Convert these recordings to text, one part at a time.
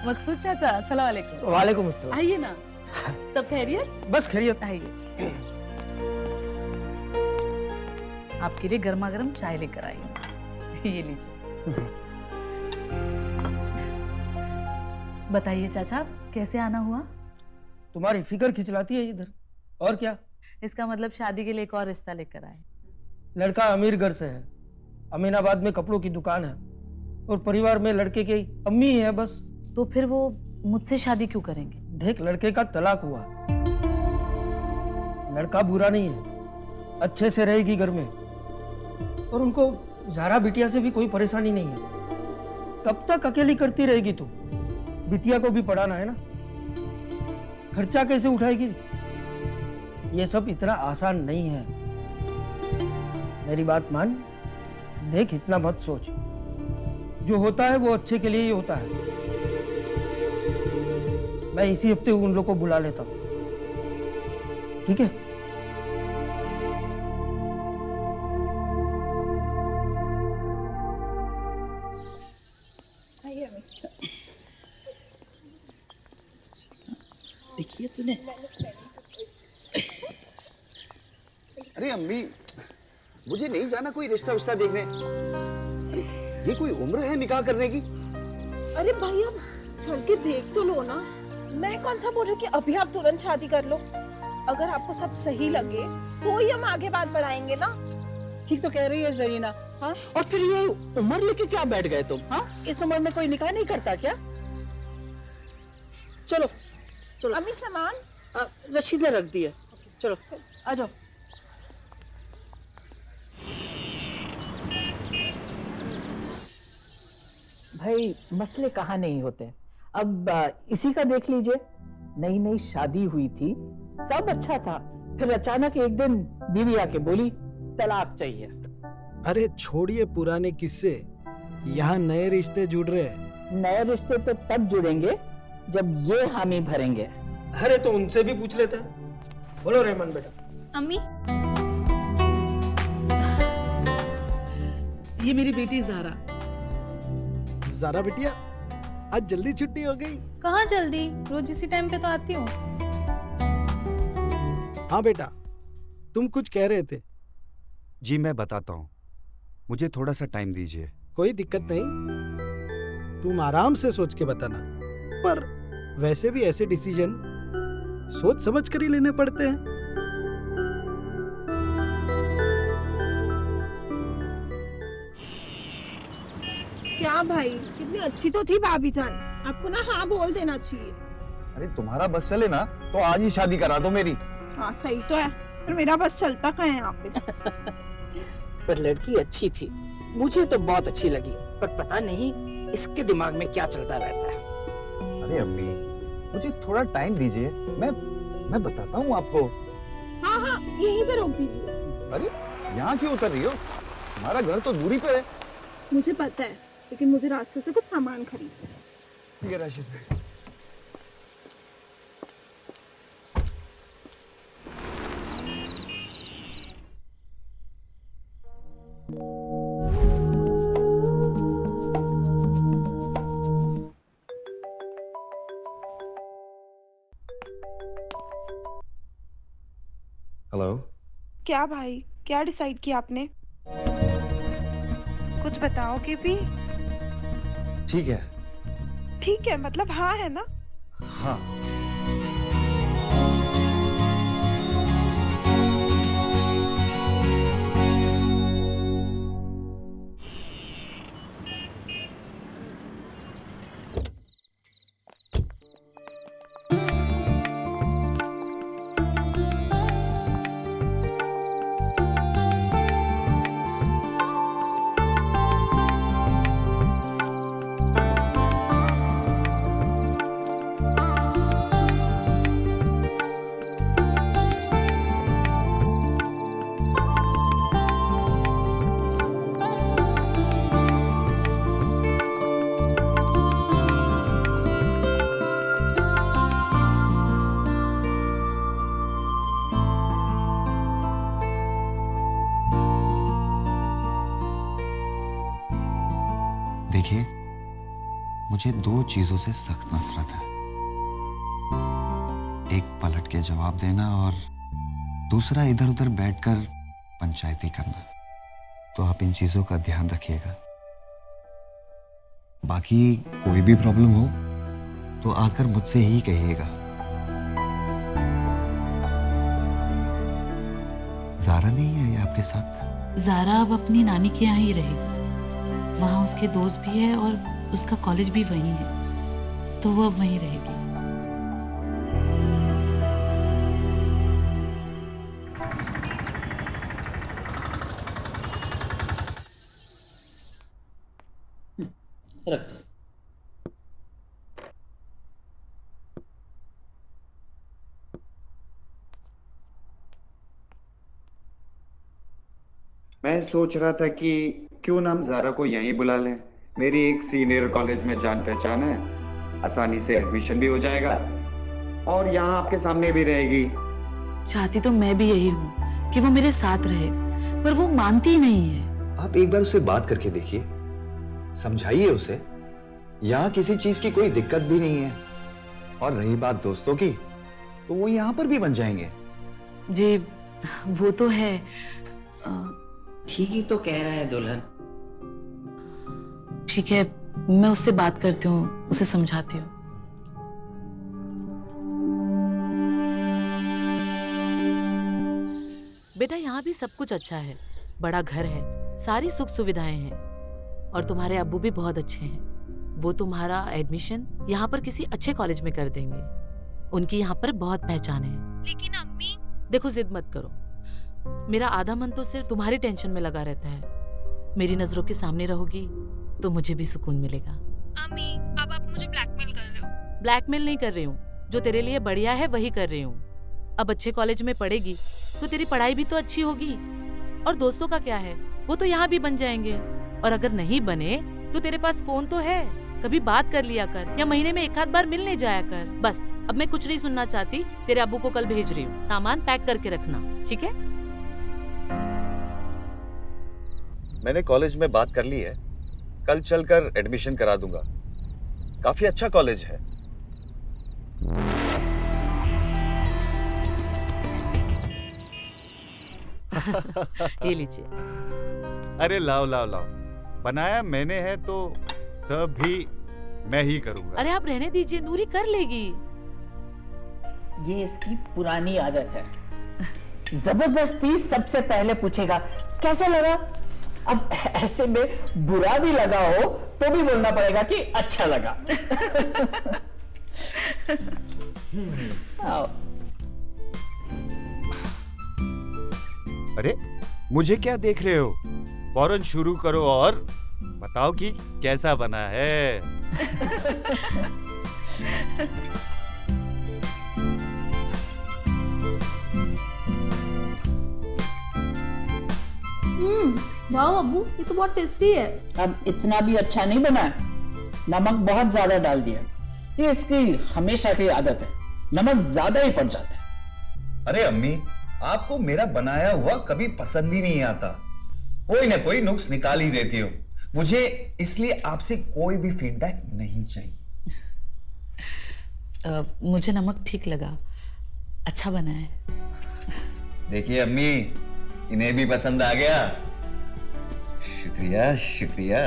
मकसूद चाचा, अस्सलाम वालेकुम। वालेकुम अस्सलाम। आइए ना, सब खैरियत? बस खैरियत। आइए। आपके लिए गर्मा गर्म चाय लेकर आई हूँ। ये लीजिए। बताइए चाचा, कैसे आना हुआ? तुम्हारी फिक्र खिंचलाती है इधर, और क्या? इसका मतलब शादी के लिए एक और रिश्ता लेकर आए। लड़का अमीर घर से है, अमीनाबाद में कपड़ों की दुकान है, और परिवार में लड़के की अम्मी ही है बस। तो फिर वो मुझसे शादी क्यों करेंगे? देख, लड़के का तलाक हुआ, लड़का बुरा नहीं है, अच्छे से रहेगी घर में, और उनको ज़ारा बिटिया से भी कोई परेशानी नहीं है। कब तक अकेली करती रहेगी तू? बिटिया को भी पढ़ाना है ना, खर्चा कैसे उठाएगी? ये सब इतना आसान नहीं है। मेरी बात मान, देख इतना मत सोच, जो होता है वो अच्छे के लिए ही होता है। मैं इसी हफ्ते उन लोगों को बुला लेता हूँ, ठीक है? देखिए तूने। अरे अम्मी, मुझे नहीं जाना कोई रिश्ता विश्ता देखने। अरे ये कोई उम्र है निकाह करने की? अरे भाई, अब चल के देख तो लो ना। मैं कौन सा बोल रही हूँ कि अभी आप तुरंत शादी कर लो। अगर आपको सब सही लगे तो ही हम आगे बात बढ़ाएंगे ना। ठीक तो कह रही है जरीना। हाँ, और फिर ये उम्र लेके क्या बैठ गए तुम? हाँ, इस उम्र में कोई निकाह नहीं करता क्या? चलो चलो। अम्मी सामान रशीदा रख दी है। चलो आ जाओ। भाई मसले कहाँ नहीं होते। अब इसी का देख लीजिए, नई नई शादी हुई थी, सब अच्छा था, फिर अचानक एक दिन बीवी आके बोली तलाक चाहिए। अरे छोड़िए पुराने किस्से, यहाँ नए रिश्ते जुड़ रहे हैं। नए रिश्ते तो तब जुड़ेंगे जब ये हामी भरेंगे। अरे तो उनसे भी पूछ लेते हैं। बोलो रहमान बेटा। अम्मी, ये मेरी बेटी ज़ारा। ज़ारा बिटिया, आज जल्दी छुट्टी हो गई। कहाँ जल्दी, रोज इसी टाइम पे तो आती हूँ। हाँ बेटा, तुम कुछ कह रहे थे। जी मैं बताता हूँ, मुझे थोड़ा सा टाइम दीजिए। कोई दिक्कत नहीं, तुम आराम से सोच के बताना, पर वैसे भी ऐसे डिसीजन सोच समझ कर ही लेने पड़ते हैं। क्या भाई, कितनी अच्छी तो थी भाभी जान, आपको ना हाँ बोल देना चाहिए। अरे तुम्हारा बस चले ना तो आज ही शादी करा दो मेरी। हाँ सही तो है, पर मेरा बस चलता कहाँ है यहाँ पे। पर लड़की अच्छी थी, मुझे तो बहुत अच्छी लगी, पर पता नहीं इसके दिमाग में क्या चलता रहता है। अरे अम्मी, मुझे थोड़ा टाइम दीजिए, मैं बताता हूँ आपको। हाँ हाँ, यहीं पे रोक दीजिए। अरे यहाँ क्यों उतर रही हो? हमारा घर तो दूरी पे है। मुझे पता है, लेकिन मुझे रास्ते से कुछ सामान खरीदना है। ठीक है राशिद भाई। हेलो। क्या भाई, क्या डिसाइड किया आपने? कुछ बताओगे भी? ठीक है। ठीक है मतलब हाँ है ना? हाँ। देखिए, मुझे दो चीजों से सख्त नफरत है। एक पलट के जवाब देना और दूसरा इधर उधर बैठकर पंचायती करना। तो आप इन चीजों का ध्यान रखिएगा। बाकी कोई भी प्रॉब्लम हो तो आकर मुझसे ही कहिएगा। ज़ारा नहीं है ये आपके साथ? ज़ारा अब अपनी नानी के यहाँ ही रहेगी। वहाँ उसके दोस्त भी है और उसका कॉलेज भी वहीं है, तो वो अब वहीं रहेगी। रख दो। मैं सोच रहा था कि क्यों ना हम ज़ारा को यहीं बुला लें। मेरी एक सीनियर कॉलेज में जान पहचान है, आसानी से एडमिशन भी हो जाएगा और यहाँ आपके सामने भी रहेगी। चाहती तो मैं भी यही हूँ कि वो मेरे साथ रहे, पर वो मानती ही नहीं है। आप एक बार उससे बात करके देखिए, समझाइए उसे। यहाँ किसी चीज की कोई दिक्कत भी नहीं है। और रही बात दोस्तों की, तो वो यहाँ पर भी बन जाएंगे। जी वो तो है। ठीक ही तो कह रहा है दुल्हन। ठीक है, मैं उससे बात करती हूँ, उसे समझाती हूँ। बेटा यहाँ भी सब कुछ अच्छा है, बड़ा घर है, सारी सुख सुविधाएं हैं और तुम्हारे अब्बू भी बहुत अच्छे हैं। वो तुम्हारा एडमिशन यहाँ पर किसी अच्छे कॉलेज में कर देंगे। उनकी यहाँ पर बहुत पहचान है। लेकिन अम्मी। देखो जिद मत करो, मेरा आधा मन तो सिर्फ तुम्हारी टेंशन में लगा रहता है। मेरी नजरों के सामने रहोगी तो मुझे भी सुकून मिलेगा। अम्मी अब आप मुझे ब्लैकमेल कर रहे हो। ब्लैकमेल नहीं कर रही हूँ, जो तेरे लिए बढ़िया है वही कर रही हूँ। अब अच्छे कॉलेज में पढ़ेगी तो तेरी पढ़ाई भी तो अच्छी होगी। और दोस्तों का क्या है, वो तो यहाँ भी बन जाएंगे। और अगर नहीं बने तो तेरे पास फोन तो है, कभी बात कर लिया कर या महीने में एक आध बार मिलने जाया कर। बस अब मैं कुछ नहीं सुनना चाहती। तेरे अब्बू को कल भेज रही हूँ, सामान पैक करके रखना, ठीक है? मैंने कॉलेज में बात कर ली है, कल चलकर एडमिशन करा दूंगा। काफी अच्छा कॉलेज है। ये लीजिए। अरे लाओ लाओ लाओ, बनाया मैंने है तो सब भी मैं ही करूंगा। अरे आप रहने दीजिए, नूरी कर लेगी। ये इसकी पुरानी आदत है, जबरदस्ती सबसे पहले पूछेगा कैसे लगा। अब ऐसे में बुरा भी लगा हो तो भी बोलना पड़ेगा कि अच्छा लगा। आओ। अरे मुझे क्या देख रहे हो, फौरन शुरू करो और बताओ कि कैसा बना है। वाह अब्बू, ये तो बहुत टेस्टी है। अब इतना भी अच्छा नहीं बना है, नमक बहुत ज्यादा डाल दिया। ये इसकी हमेशा की आदत है, नमक ज्यादा ही पड़ जाता है। अरे अम्मी, आपको मेरा बनाया हुआ कभी पसंद ही नहीं आता। कोई ना कोई नुक्स निकाल ही देती हो। मुझे इसलिए आपसे कोई भी फीडबैक नहीं चाहिए। मुझे नमक ठीक लगा, अच्छा बना है। देखिए अम्मी, इन्हें भी पसंद आ गया। शुक्रिया शुक्रिया।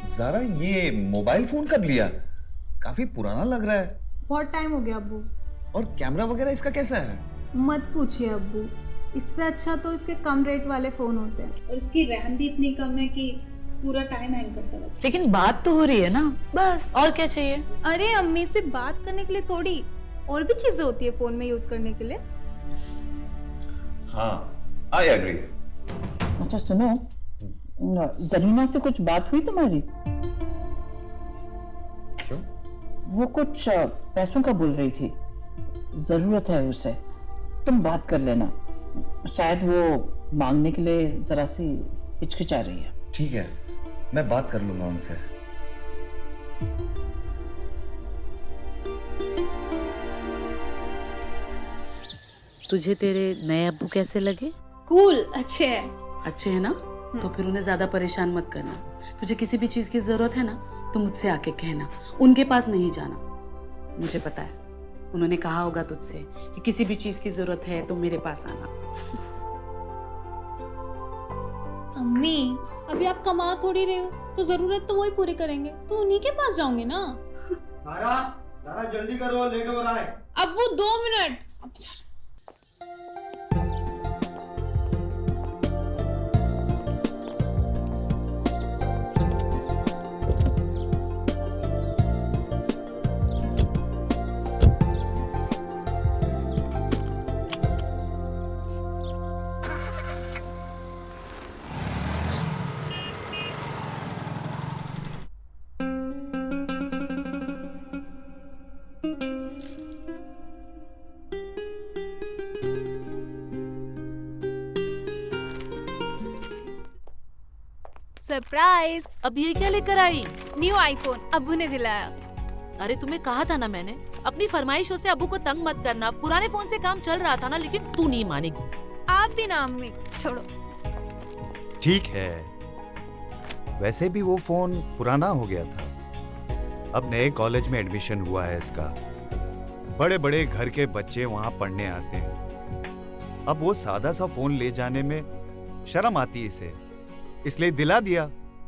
ज़ारा, ये मोबाइल फोन कब लिया? काफी पुराना लग रहा है। बहुत टाइम हो गया अब्बू। और कैमरा वगैरह इसका कैसा है? मत पूछिए अब्बू, इससे अच्छा तो इसके कम रेट वाले फोन होते हैं और इसकी रैम भी इतनी कम है कि पूरा टाइम हैंग करता रहता है। लेकिन बात तो हो रही है ना, बस और क्या चाहिए? अरे अम्मी से बात करने के लिए थोड़ी, और भी चीजें होती है फोन में यूज करने के लिए। हाँ, आई एग्री। अच्छा सुनो, जरीना से कुछ बात हुई तुम्हारी? क्यों? वो कुछ पैसों का बोल रही थी, जरूरत है उसे, तुम बात कर लेना। शायद वो मांगने के लिए जरा सी हिचकिचा रही है। ठीक है, मैं बात कर लूंगा उनसे। तुझे तेरे नए अब्बू कैसे लगे? कूल अच्छे है। अच्छे है ना? तो फिर उन्हें ज्यादा परेशान मत करना। तुझे किसी भी चीज की जरूरत है ना तो मुझसे आके कहना, उनके पास नहीं जाना। मुझे पता है उन्होंने कहा होगा तुझसे कि किसी भी चीज की जरूरत है तो मेरे पास आना। अम्मी अभी आप कमा थोड़ी रहे हो, तो जरूरत तो वही पूरी करेंगे, तो उन्हीं के पास जाओगे ना। सारा सारा जल्दी करो, लेट हो रहा है। अब्बू 2 मिनट। सरप्राइज। अब ये क्या लेकर आई? न्यू आईफोन अब्बू ने दिलाया। अरे तुम्हें कहा था ना मैंने, अपनी फरमाइशों से अब्बू को तंग मत करना। पुराने फोन से काम चल रहा था ना, लेकिन तू नहीं मानेगी। आप भी ना अम्मी, छोड़ो। ठीक है, वैसे भी वो फोन पुराना हो गया था। अब नए कॉलेज में एडमिशन हुआ है इसका। बड़े बड़े घर के बच्चे वहां पढ़ने आते हैं। अब वो सादा सा फोन ले जाने में शर्म आती है इसे, इसलिए दिला दिया।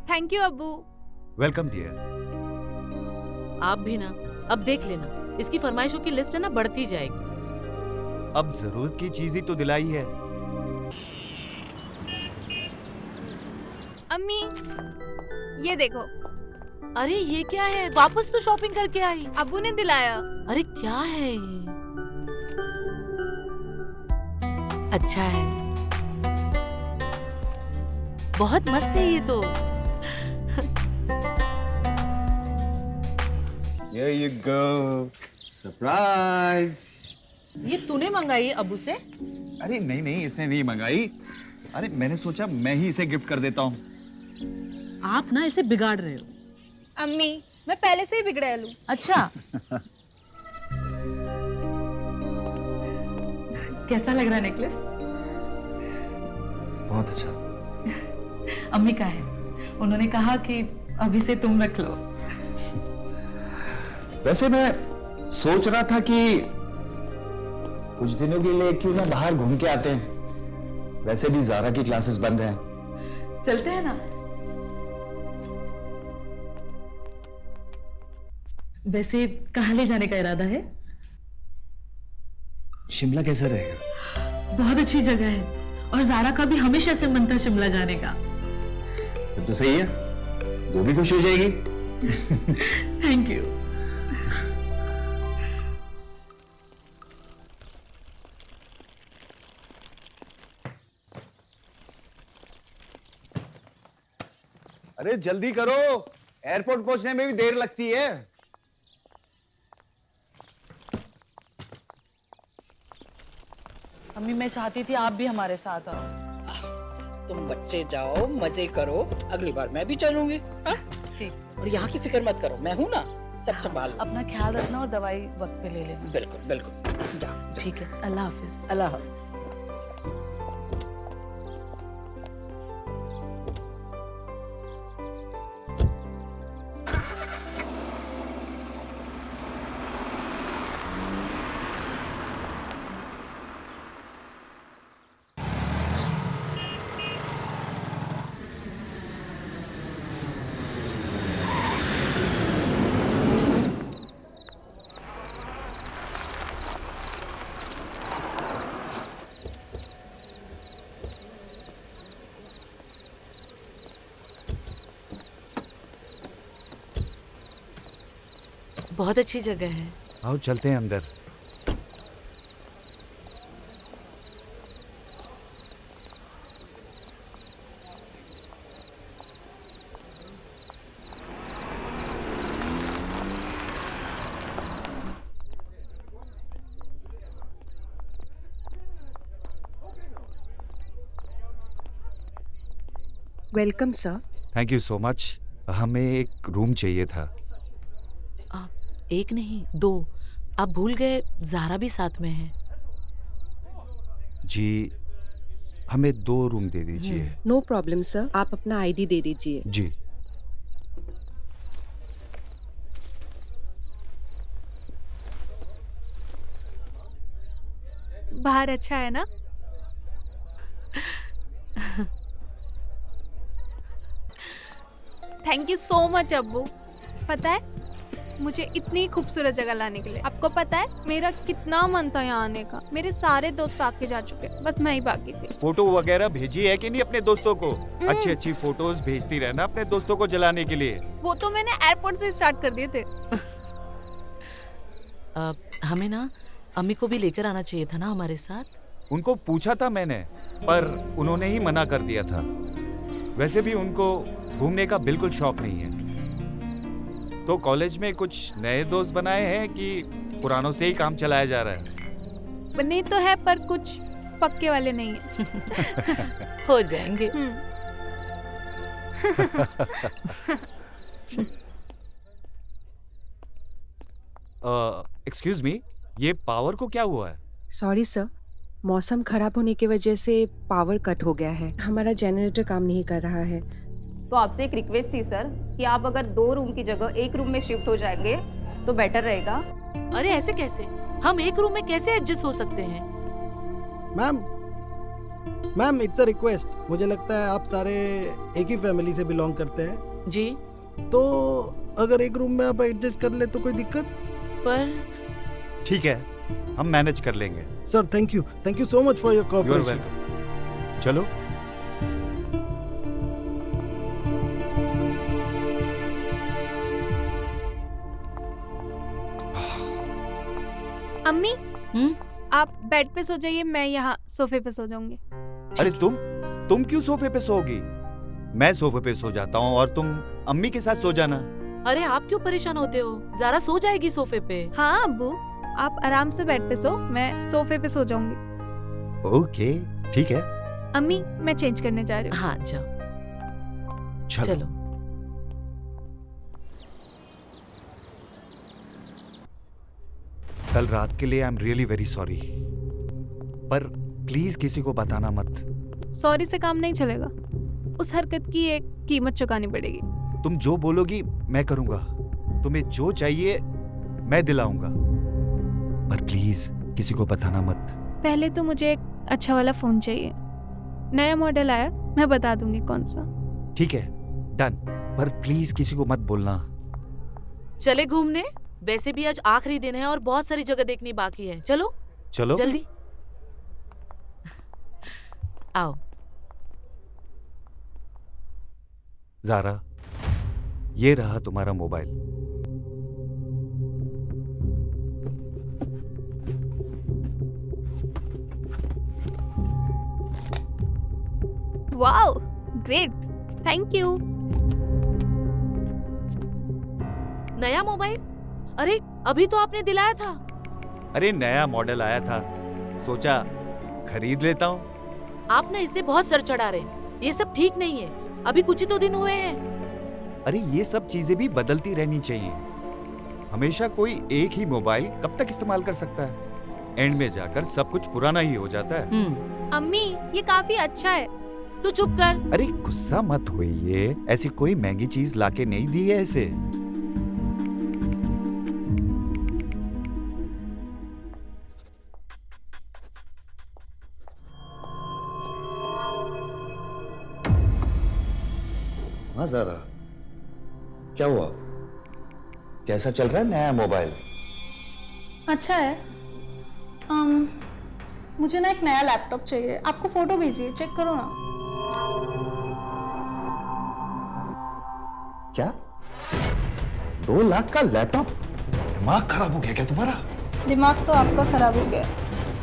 थैंक यू अब्बू। Welcome dear. आप भी ना, अब देख लेना, इसकी फरमाइशों की लिस्ट है ना बढ़ती जाएगी। अब जरूरत की चीज ही तो दिलाई है। अम्मी ये देखो। अरे ये क्या है? वापस तो शॉपिंग करके आई। अब्बू ने दिलाया। अरे क्या है ये? अच्छा है, बहुत मस्त है ये तो। Here you go. Surprise. ये तूने मंगाई अब्बू से? अरे नहीं नहीं, इसने नहीं मंगाई। अरे मैंने सोचा मैं ही इसे गिफ्ट कर देता हूँ। आप ना इसे बिगाड़ रहे हो। अम्मी मैं पहले से ही बिगड़ैल हूँ। अच्छा। कैसा लग रहा है नेकलेस? बहुत अच्छा। अम्मी का है, उन्होंने कहा कि अभी से तुम रख लो। वैसे मैं सोच रहा था कि कुछ दिनों के लिए क्यों ना बाहर घूम के आते हैं। वैसे भी ज़ारा की क्लासेस बंद हैं। चलते हैं ना? वैसे कहाँ ले जाने का इरादा है? शिमला कैसा रहेगा? बहुत अच्छी जगह है और ज़ारा का भी हमेशा से मन था शिमला जाने का। तो सही है, वो भी खुश हो जाएगी। Thank you. अरे जल्दी करो, एयरपोर्ट पहुंचने में भी देर लगती है। अम्मी मैं चाहती थी आप भी हमारे साथ आओ। तुम बच्चे जाओ, मजे करो, अगली बार मैं भी चलूंगी। ठीक। और यहाँ की फिक्र मत करो, मैं हूँ ना, सब संभाल लूंगी। अपना ख्याल रखना और दवाई वक्त पे ले लेना। बिल्कुल बिल्कुल। जा। ठीक है, अल्लाह हाफिज। अल्लाह हाफिज। बहुत अच्छी जगह है। आओ चलते हैं अंदर। Welcome sir. Thank you so much. हमें एक रूम चाहिए था। एक नहीं 2। आप भूल गए, ज़ारा भी साथ में है। जी हमें 2 रूम दे दीजिए। नो प्रॉब्लम सर, आप अपना आईडी दे दीजिए। जी। बाहर अच्छा है ना? थैंक यू सो मच अब्बू। पता है मुझे इतनी खूबसूरत जगह लाने के लिए। आपको पता है मेरा कितना मन था यहाँ आने का। मेरे सारे दोस्त आके जा चुके, बस मैं ही बाकी थी। फोटो वगैरह भेजी है कि नहीं अपने दोस्तों को? अच्छी अच्छी फोटोज भेजती रहना अपने दोस्तों को जलाने के लिए। वो तो मैंने एयरपोर्ट से स्टार्ट कर दिए थे। हमें ना अम्मी को भी लेकर आना चाहिए था ना हमारे साथ। उनको पूछा था मैंने, पर उन्होंने ही मना कर दिया था। वैसे भी उनको घूमने का बिल्कुल शौक नहीं है। तो कॉलेज में कुछ नए दोस्त बनाए हैं कि पुरानों से ही काम चलाया जा रहा है? बने तो है पर कुछ पक्के वाले नहीं है। हो जाएंगे। एक्सक्यूज मी, ये पावर को क्या हुआ है? सॉरी सर, मौसम खराब होने की वजह से पावर कट हो गया है। हमारा जनरेटर काम नहीं कर रहा है। तो आपसे एक रिक्वेस्ट थी सर कि आप अगर 2 रूम की जगह 1 रूम में शिफ्ट हो जाएंगे तो बेटर रहेगा। अरे ऐसे कैसे? हम 1 रूम में कैसे एडजस्ट हो सकते हैं? Ma'am it's a request. मुझे लगता है आप सारे एक ही फैमिली से बिलोंग करते हैं। जी। तो अगर 1 रूम में आप एडजस्ट कर ले तो कोई दिक्कत? पर ठीक है, हम मैनेज कर लेंगे। Sir thank you so much for your cooperation. You are welcome. चलो। अम्मी आप बेड पे सो जाइए, मैं यहाँ सोफे पे सो जाऊंगी। अरे तुम क्यों सोफे पे सोओगी? मैं सोफे पे सो जाता हूँ और तुम अम्मी के साथ सो जाना। अरे आप क्यों परेशान होते हो? ज़ारा सो जाएगी सोफे पे। हाँ अब्बू, आप आराम से बेड पे सो, मैं सोफे पे सो जाऊंगी। ओके ठीक है। अम्मी मैं चेंज करने जा रही हूँ। हाँ जाओ। चलो। कल रात के लिए I am really very sorry, पर प्लीज किसी को बताना मत। सॉरी से काम नहीं चलेगा, उस हरकत की एक कीमत चुकानी पड़ेगी। तुम जो बोलोगी मैं करूंगा, तुम्हें जो चाहिए मैं दिलाऊंगा, पर प्लीज किसी को बताना मत। पहले तो मुझे एक अच्छा वाला फोन चाहिए, नया मॉडल आया, मैं बता दूंगी कौन सा। ठीक है डन, पर प्लीज किसी को मत बोलना। चले घूमने, वैसे भी आज आखिरी दिन है और बहुत सारी जगह देखनी बाकी है। चलो चलो जल्दी आओ। ज़ारा, ये रहा तुम्हारा mobile. Wow great, thank you. नया मोबाइल? अरे अभी तो आपने दिलाया था। अरे नया मॉडल आया था, सोचा खरीद लेता हूँ। आप ना इससे बहुत सर चढ़ा रहे हैं, ये सब ठीक नहीं है। अभी कुछ ही तो दिन हुए हैं। अरे ये सब चीजें भी बदलती रहनी चाहिए। हमेशा कोई एक ही मोबाइल कब तक इस्तेमाल कर सकता है? एंड में जाकर सब कुछ पुराना ही हो जाता है। अम्मी ये काफी अच्छा है। तू चुप कर। अरे गुस्सा मत होइए, ऐसी कोई महंगी चीज लाके नहीं दी है इसे। हाँ ज़ारा, क्या हुआ? कैसा चल रहा है नया मोबाइल? अच्छा है। मुझे ना एक नया लैपटॉप चाहिए, आपको फोटो भेजिए, चेक करो ना। क्या 2 लाख का लैपटॉप? दिमाग खराब हो गया क्या तुम्हारा? दिमाग तो आपका खराब हो गया,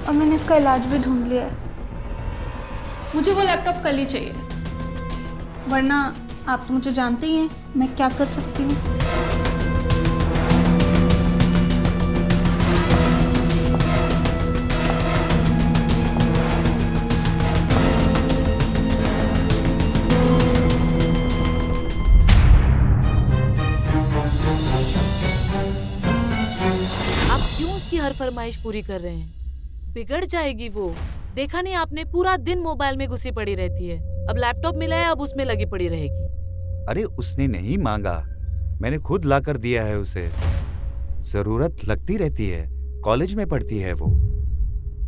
और मैंने इसका इलाज भी ढूंढ लिया है। मुझे वो लैपटॉप कल ही चाहिए, वरना आप तो मुझे जानते ही हैं, मैं क्या कर सकती हूँ। आप क्यों उसकी हर फरमाइश पूरी कर रहे हैं? बिगड़ जाएगी वो। देखा नहीं आपने, पूरा दिन मोबाइल में घुसी पड़ी रहती है। अब लैपटॉप मिला है, अब उसमें लगी पड़ी रहेगी। अरे उसने नहीं मांगा, मैंने खुद लाकर दिया है उसे। जरूरत लगती रहती है, कॉलेज में पढ़ती है वो।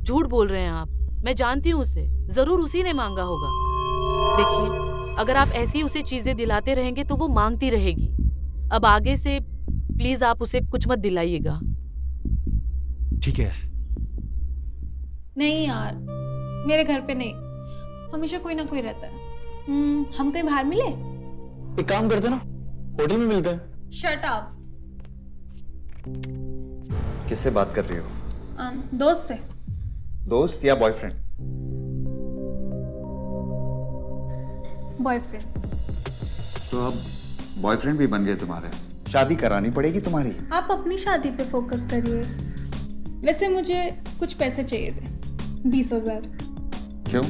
झूठ बोल रहे हैं आप, मैं जानती हूँ उसे, जरूर उसी ने मांगा होगा। देखिए, अगर आप ऐसी उसे चीजें दिलाते रहेंगे तो वो मांगती रहेगी। अब आगे से प्लीज आप उसे कुछ मत दिलाइएगा। ठीक है। नहीं यार, मेरे घर पे नहीं, हमेशा कोई ना कोई रहता है। हम कहीं बाहर मिले? एक काम करते ना, होटल में मिलते हैं। Shut up. किससे बात कर रही हो? दोस्त से। दोस्त या बॉयफ्रेंड? बॉयफ्रेंड। तो अब बॉयफ्रेंड भी बन गए तुम्हारे, शादी करानी पड़ेगी तुम्हारी। आप अपनी शादी पे फोकस करिए। वैसे मुझे कुछ पैसे चाहिए थे, 20,000। क्यों?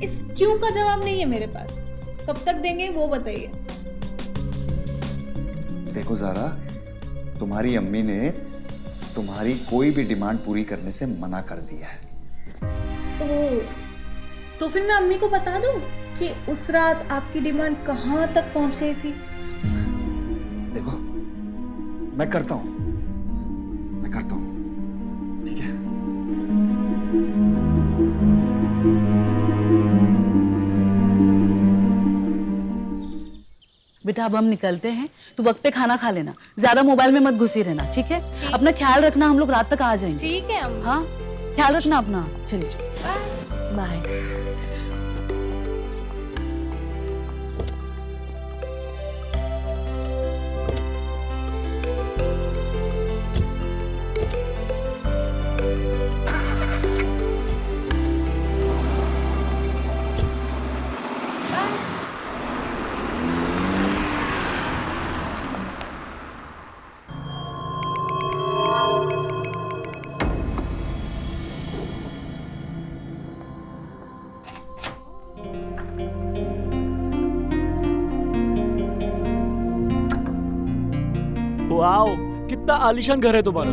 इस क्यों का जवाब नहीं है मेरे पास। कब तक देंगे वो बताइए। देखो ज़ारा, तुम्हारी अम्मी ने तुम्हारी कोई भी डिमांड पूरी करने से मना कर दिया है। ओह, तो फिर मैं अम्मी को बता दूं कि उस रात आपकी डिमांड कहाँ तक पहुंच गई थी? देखो, मैं करता हूँ, ठीक है? बेटा अब हम निकलते हैं, तू वक्त पे खाना खा लेना, ज्यादा मोबाइल में मत घुसी रहना, ठीक है? अपना ख्याल रखना, हम लोग रात तक आ जाएंगे। ठीक है अम्मा। हाँ, ख्याल रखना अपना। चलिए, बाय। वाओ, कितना आलीशान घर है तुम्हारा।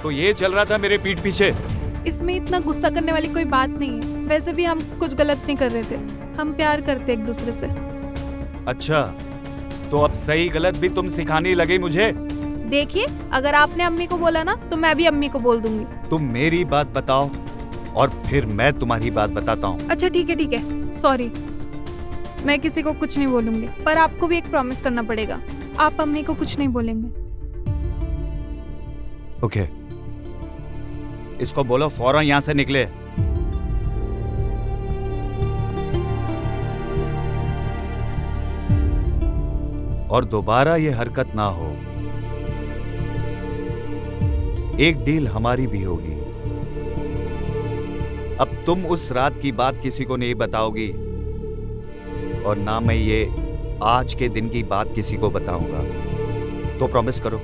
तो ये चल रहा था मेरे पीठ पीछे। इसमें इतना गुस्सा करने वाली कोई बात नहीं है। वैसे भी हम कुछ गलत नहीं कर रहे थे, हम प्यार करते एक दूसरे से। अच्छा, तो अब सही गलत भी तुम सिखाने लगे मुझे? देखिए, अगर आपने अम्मी को बोला ना तो मैं भी अम्मी को बोल दूंगी। तुम मेरी बात बताओ और फिर मैं तुम्हारी बात बताता हूँ। अच्छा ठीक है, सॉरी, मैं किसी को कुछ नहीं बोलूंगी, पर आपको भी एक प्रॉमिस करना पड़ेगा। आप अम्मी को कुछ नहीं बोलेंगे। ओके, इसको बोलो फौरन यहाँ से निकले। और दोबारा ये हरकत ना हो। एक डील हमारी भी होगी। अब तुम उस रात की बात किसी को नहीं बताओगी और ना मैं ये आज के दिन की बात किसी को बताऊंगा। तो प्रॉमिस करो।